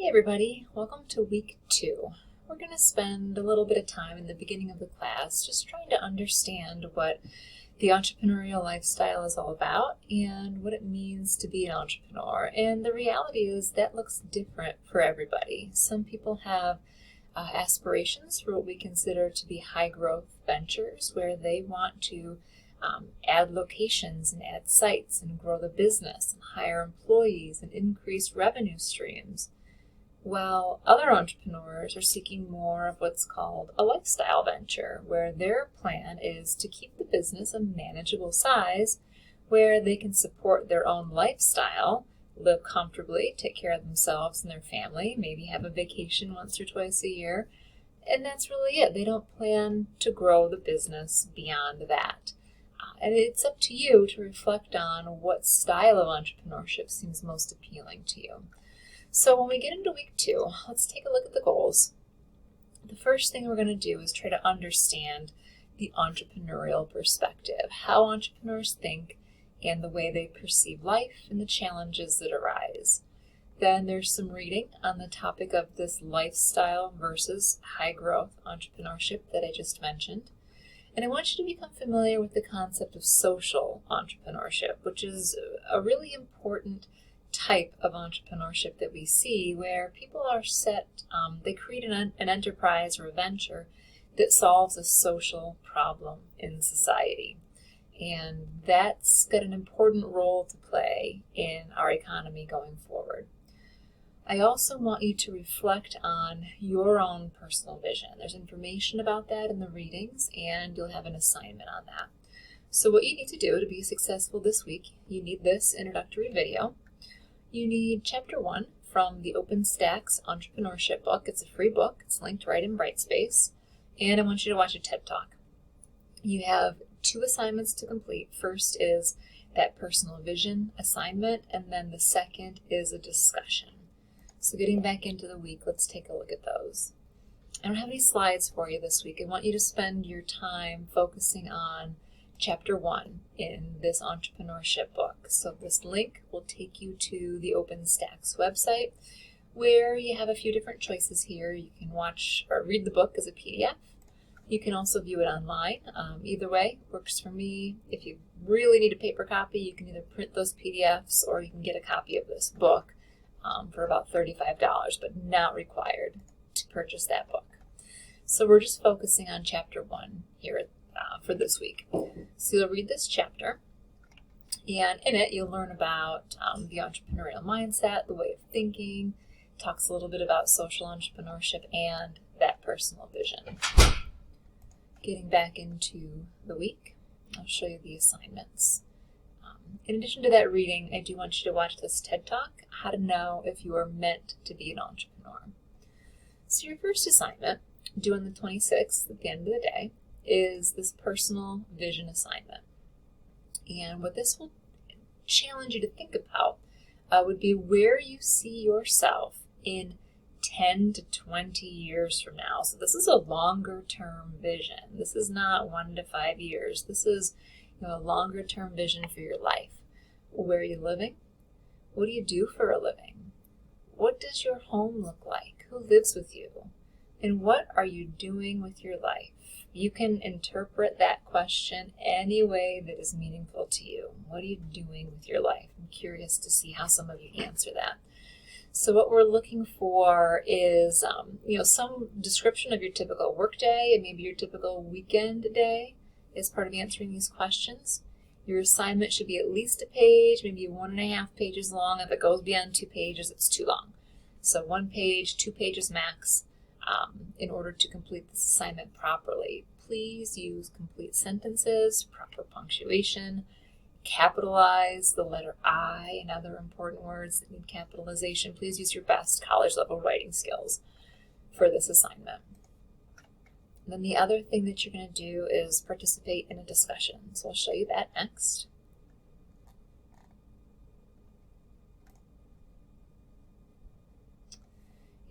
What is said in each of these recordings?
Hey everybody, welcome to week 2. We're going to spend a little bit of time in the beginning of the class just trying to understand what the entrepreneurial lifestyle is all about and what it means to be an entrepreneur. And the reality is that looks different for everybody. Some people have aspirations for what we consider to be high growth ventures where they want to add locations and add sites and grow the business and hire employees and increase revenue streams. While other entrepreneurs are seeking more of what's called a lifestyle venture, where their plan is to keep the business a manageable size, where they can support their own lifestyle, live comfortably, take care of themselves and their family, maybe have a vacation once or twice a year, and that's really it. They don't plan to grow the business beyond that. And it's up to you to reflect on what style of entrepreneurship seems most appealing to you. So when we get into week 2, let's take a look at the goals. The first thing we're going to do is try to understand the entrepreneurial perspective, how entrepreneurs think and the way they perceive life and the challenges that arise. Then there's some reading on the topic of this lifestyle versus high growth entrepreneurship that I just mentioned. And I want you to become familiar with the concept of social entrepreneurship, which is a really important type of entrepreneurship that we see where people are they create an enterprise or a venture that solves a social problem in society. And that's got an important role to play in our economy going forward. I also want you to reflect on your own personal vision. There's information about that in the readings, and you'll have an assignment on that. So what you need to do to be successful this week, you need this introductory video. You need Chapter 1 from the OpenStax Entrepreneurship book. It's a free book. It's linked right in Brightspace. And I want you to watch a TED Talk. You have 2 assignments to complete. First is that personal vision assignment, and then the second is a discussion. So getting back into the week, let's take a look at those. I don't have any slides for you this week. I want you to spend your time focusing on Chapter 1 in this entrepreneurship book. So this link will take you to the OpenStax website where you have a few different choices here. You can watch or read the book as a PDF. You can also view it online. Either way works for me. If you really need a paper copy, you can either print those PDFs or you can get a copy of this book for about $35, but not required to purchase that book. So we're just focusing on Chapter 1 here for this week. So you'll read this chapter, and in it you'll learn about the entrepreneurial mindset, the way of thinking, talks a little bit about social entrepreneurship and that personal vision. Getting back into the week, I'll show you the assignments. In addition to that reading, I do want you to watch this TED Talk, How to Know If You Are Meant to Be an Entrepreneur. So your first assignment, due on the 26th at the end of the day, is this personal vision assignment. And what this will challenge you to think about would be where you see yourself in 10 to 20 years from now. So this is a longer term vision. This is not 1 to 5 years. This is a longer term vision for your life. Where are you living? What do you do for a living? What does your home look like? Who lives with you? And what are you doing with your life? You can interpret that question any way that is meaningful to you. What are you doing with your life? I'm curious to see how some of you answer that. So what we're looking for is, some description of your typical workday and maybe your typical weekend day as part of answering these questions. Your assignment should be at least a page, maybe 1.5 pages long. If it goes beyond 2 pages, it's too long. So 1 page, 2 pages max. In order to complete this assignment properly, please use complete sentences, proper punctuation, capitalize the letter I and other important words that need capitalization. Please use your best college-level writing skills for this assignment. And then the other thing that you're going to do is participate in a discussion. So I'll show you that next.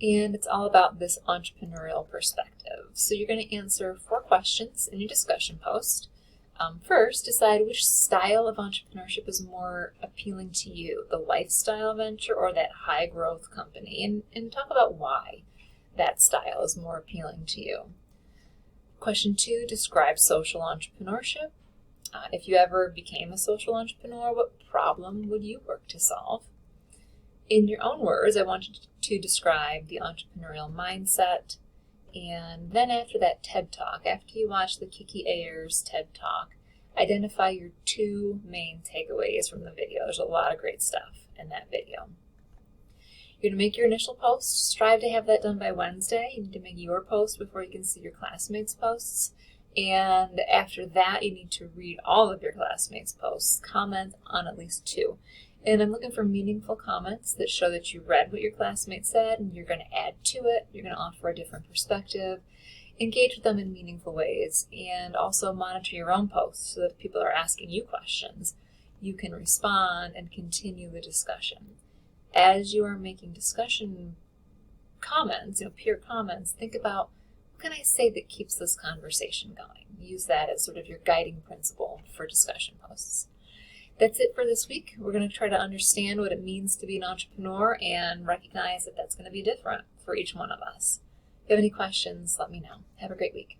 And it's all about this entrepreneurial perspective. So you're going to answer 4 questions in your discussion post. First, decide which style of entrepreneurship is more appealing to you, the lifestyle venture or that high growth company, and talk about why that style is more appealing to you. Question 2, describe social entrepreneurship. If you ever became a social entrepreneur, what problem would you work to solve? In your own words, I want you to describe the entrepreneurial mindset. And then after that TED Talk, after you watch the Kiki Ayers TED Talk, identify your 2 main takeaways from the video. There's a lot of great stuff in that video. You're going to make your initial post. Strive to have that done by Wednesday. You need to make your post before you can see your classmates' posts. And after that, you need to read all of your classmates' posts, comment on at least 2. And I'm looking for meaningful comments that show that you read what your classmates said and you're going to add to it. You're going to offer a different perspective. Engage with them in meaningful ways, and also monitor your own posts so that if people are asking you questions, you can respond and continue the discussion. As you are making discussion comments, peer comments, think about, what can I say that keeps this conversation going? Use that as sort of your guiding principle for discussion posts. That's it for this week. We're going to try to understand what it means to be an entrepreneur and recognize that that's going to be different for each one of us. If you have any questions, let me know. Have a great week.